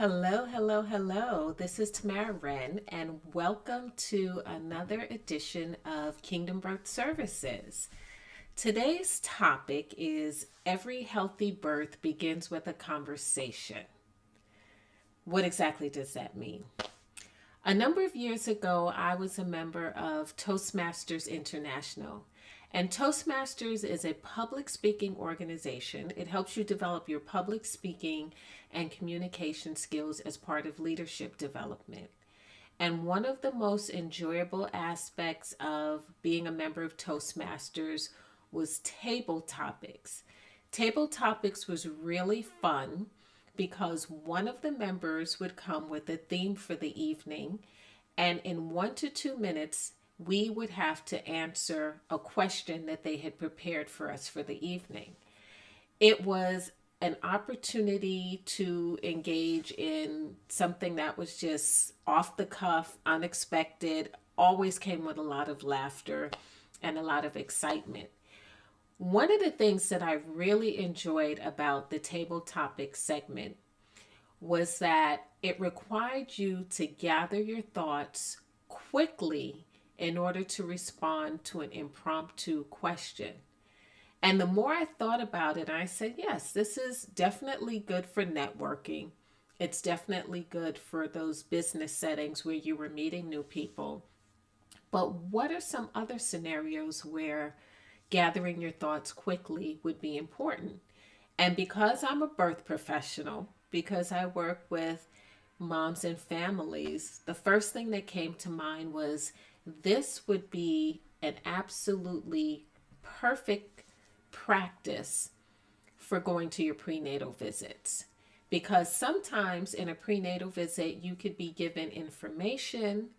Hello, hello, hello. This is Tamara Wren, and welcome to another edition of Kingdom Birth Services. Today's topic is Every Healthy Birth Begins with a Conversation. What exactly does that mean? A number of years ago, I was a member of Toastmasters International. And Toastmasters is a public speaking organization. It helps you develop your public speaking and communication skills as part of leadership development. And one of the most enjoyable aspects of being a member of Toastmasters was table topics. Table topics was really fun because one of the members would come with a theme for the evening, and in 1 to 2 minutes, we would have to answer a question that they had prepared for us for the evening. It was an opportunity to engage in something that was just off the cuff, unexpected, always came with a lot of laughter and a lot of excitement. One of the things that I really enjoyed about the table topic segment was that it required you to gather your thoughts quickly in order to respond to an impromptu question. And the more I thought about it, I said, yes, this is definitely good for networking. It's definitely good for those business settings where you were meeting new people. But what are some other scenarios where gathering your thoughts quickly would be important? And because I'm a birth professional, because I work with moms and families, the first thing that came to mind was this would be an absolutely perfect practice for going to your prenatal visits. Because sometimes in a prenatal visit, you could be given information,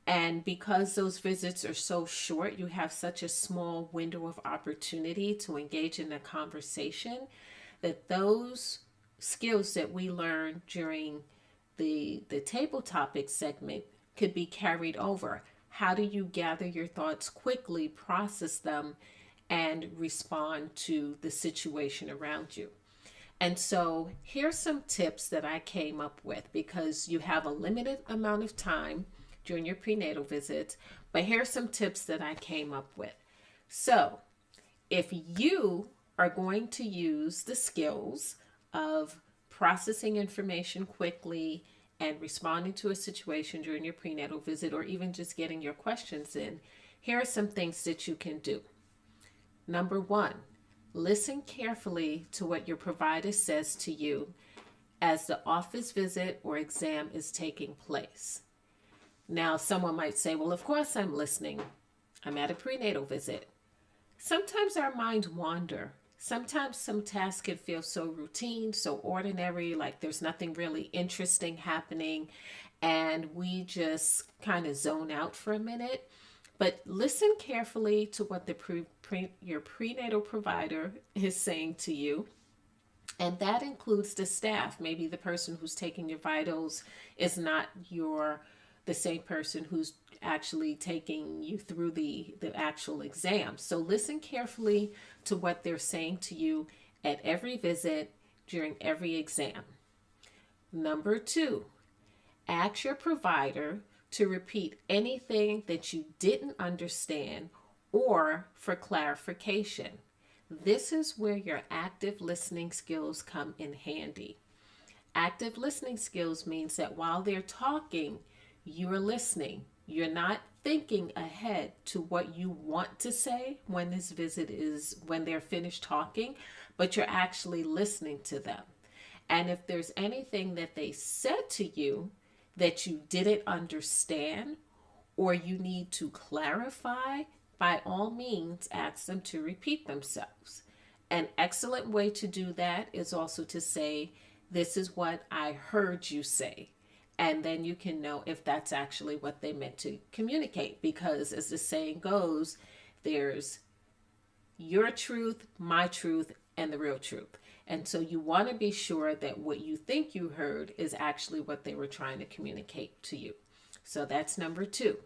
and because those visits are so short, you have such a small window of opportunity to engage in a conversation that those skills that we learn during the table topic segment could be carried over. How do you gather your thoughts quickly, process them, and respond to the situation around you? And so here's some tips that I came up with because you have a limited amount of time during your prenatal visits, but here's some tips that I came up with. So if you are going to use the skills of processing information quickly and responding to a situation during your prenatal visit, or even just getting your questions in, here are some things that you can do. Number one, listen carefully to what your provider says to you as the office visit or exam is taking place. Now, someone might say, well, of course I'm listening. I'm at a prenatal visit. Sometimes our minds wander. Sometimes some tasks can feel so routine, so ordinary, like there's nothing really interesting happening, and we just kind of zone out for a minute. But listen carefully to what your prenatal provider is saying to you. And that includes the staff. Maybe the person who's taking your vitals is not the same person who's actually taking you through the actual exam. So listen carefully to what they're saying to you at every visit during every exam. Number two, ask your provider to repeat anything that you didn't understand or for clarification. This is where your active listening skills come in handy. Active listening skills means that while they're talking, you're listening. You're not thinking ahead to what you want to say when when they're finished talking, but you're actually listening to them. And if there's anything that they said to you that you didn't understand or you need to clarify, by all means, ask them to repeat themselves. An excellent way to do that is also to say, this is what I heard you say. And then you can know if that's actually what they meant to communicate. Because as the saying goes, there's your truth, my truth, and the real truth. And so you want to be sure that what you think you heard is actually what they were trying to communicate to you. So that's number two.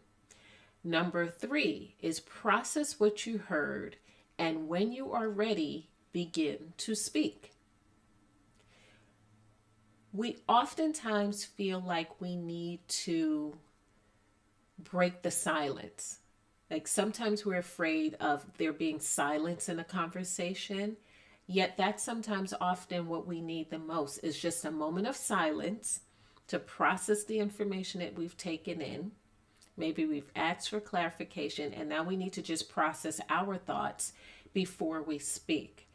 Number three is process what you heard, and when you are ready, begin to speak. We oftentimes feel like we need to break the silence. Like sometimes we're afraid of there being silence in a conversation, yet that's sometimes often what we need the most is just a moment of silence to process the information that we've taken in. Maybe we've asked for clarification and now we need to just process our thoughts before we speak.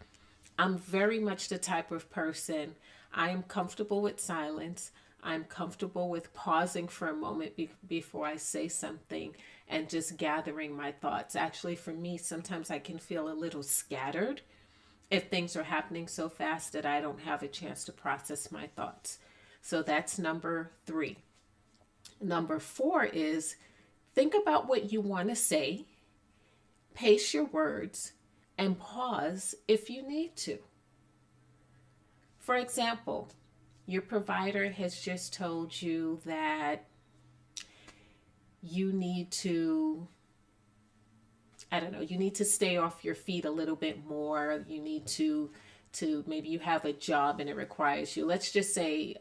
I'm very much the type of person, I am comfortable with silence. I'm comfortable with pausing for a moment before I say something and just gathering my thoughts. Actually, for me, sometimes I can feel a little scattered if things are happening so fast that I don't have a chance to process my thoughts. So that's number 3. Number 4 is think about what you want to say, pace your words, and pause if you need to. For example, your provider has just told you that you need to, I don't know, you need to stay off your feet a little bit more. You need to maybe you have a job and it requires you. Let's just say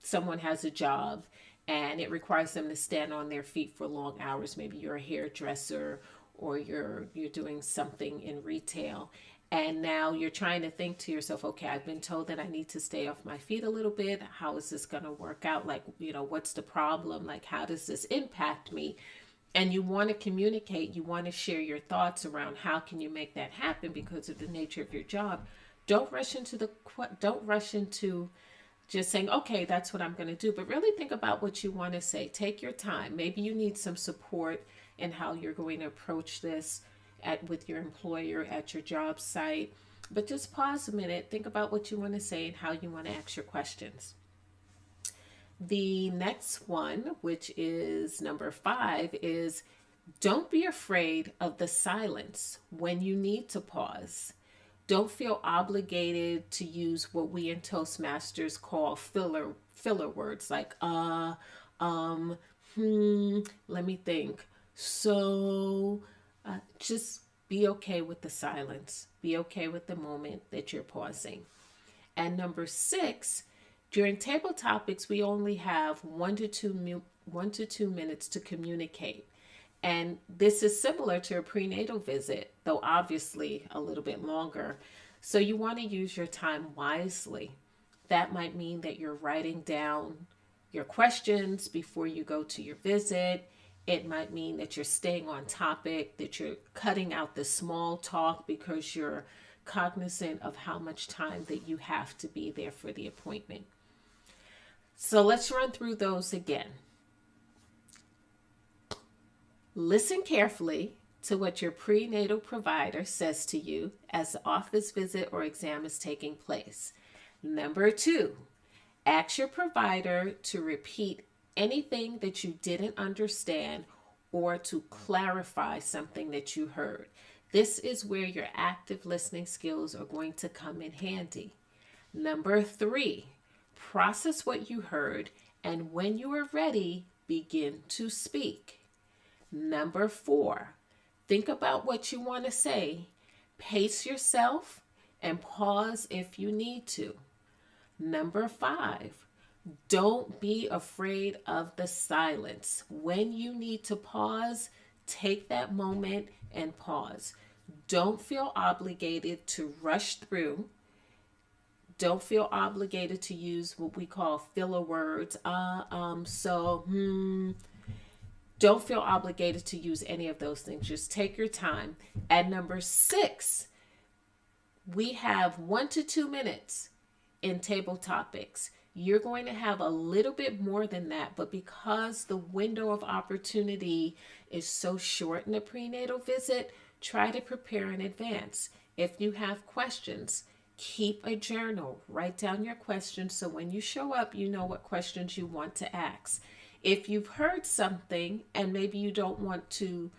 someone has a job and it requires them to stand on their feet for long hours. Maybe you're a hairdresser or you're doing something in retail. And now you're trying to think to yourself, okay, I've been told that I need to stay off my feet a little bit. How is this going to work out? Like, what's the problem? Like, how does this impact me? And you want to communicate, you want to share your thoughts around how can you make that happen because of the nature of your job. Don't rush into just saying, okay, that's what I'm going to do. But really think about what you want to say. Take your time. Maybe you need some support in how you're going to approach this with your employer at your job site. But just pause a minute, think about what you want to say and how you want to ask your questions. The next one, which is number 5, is don't be afraid of the silence when you need to pause. Don't feel obligated to use what we in Toastmasters call filler words like let me think. So just be okay with the silence. Be okay with the moment that you're pausing. And number 6, during table topics, we only have 1 to 2 minutes to communicate. And this is similar to a prenatal visit, though obviously a little bit longer. So you want to use your time wisely. That might mean that you're writing down your questions before you go to your visit. It might mean that you're staying on topic, that you're cutting out the small talk because you're cognizant of how much time that you have to be there for the appointment. So let's run through those again. Listen carefully to what your prenatal provider says to you as the office visit or exam is taking place. Number 2, ask your provider to repeat anything that you didn't understand or to clarify something that you heard. This is where your active listening skills are going to come in handy. Number 3, process what you heard, and when you are ready, begin to speak. Number 4, think about what you want to say, pace yourself, and pause if you need to. Number 5, don't be afraid of the silence. When you need to pause, take that moment and pause. Don't feel obligated to rush through. Don't feel obligated to use what we call filler words. Don't feel obligated to use any of those things. Just take your time. And number 6, we have 1 to 2 minutes in table topics. You're going to have a little bit more than that, but because the window of opportunity is so short in a prenatal visit, try to prepare in advance. If you have questions, keep a journal. Write down your questions so when you show up, you know what questions you want to ask. If you've heard something and maybe you don't want to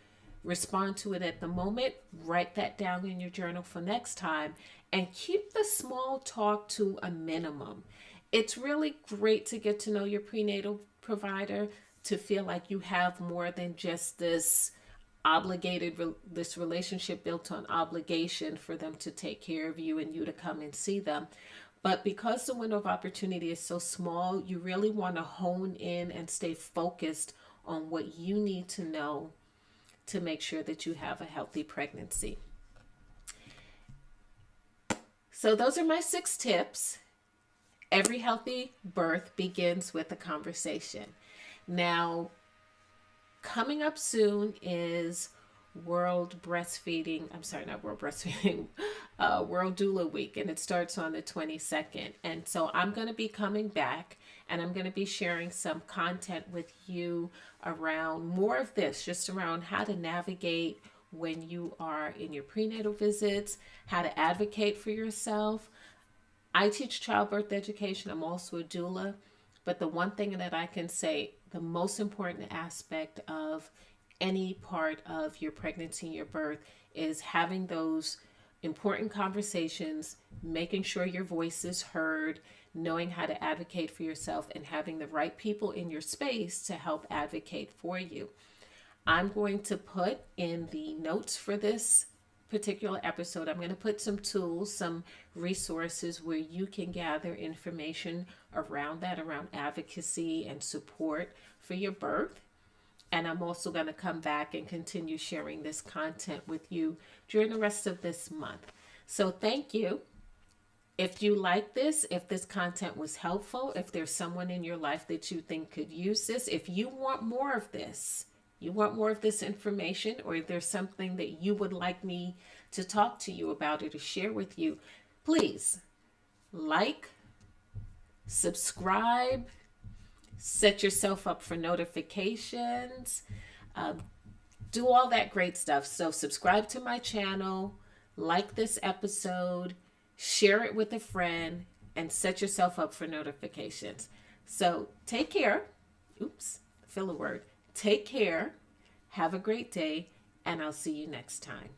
respond to it at the moment, write that down in your journal for next time and keep the small talk to a minimum. It's really great to get to know your prenatal provider, to feel like you have more than just this this relationship built on obligation for them to take care of you and you to come and see them. But because the window of opportunity is so small, you really want to hone in and stay focused on what you need to know to make sure that you have a healthy pregnancy. So those are my 6 tips. Every healthy birth begins with a conversation. Now, coming up soon is World Breastfeeding, I'm sorry, not World Breastfeeding, World Doula Week, and it starts on the 22nd. And so I'm going to be coming back and I'm going to be sharing some content with you around more of this, just around how to navigate when you are in your prenatal visits, how to advocate for yourself. I teach childbirth education. I'm also a doula. But the one thing that I can say, the most important aspect of any part of your pregnancy and your birth is having those important conversations, making sure your voice is heard, knowing how to advocate for yourself, and having the right people in your space to help advocate for you. I'm going to put in the notes for this particular episode, I'm going to put some tools, some resources where you can gather information around that, around advocacy and support for your birth. And I'm also going to come back and continue sharing this content with you during the rest of this month. So thank you. If you like this, if this content was helpful, if there's someone in your life that you think could use this, if you want more of this, you want more of this information, or if there's something that you would like me to talk to you about or to share with you, please like, subscribe, set yourself up for notifications, do all that great stuff. So subscribe to my channel, like this episode, share it with a friend, and set yourself up for notifications. So take care. Oops, filler word. Take care, have a great day, and I'll see you next time.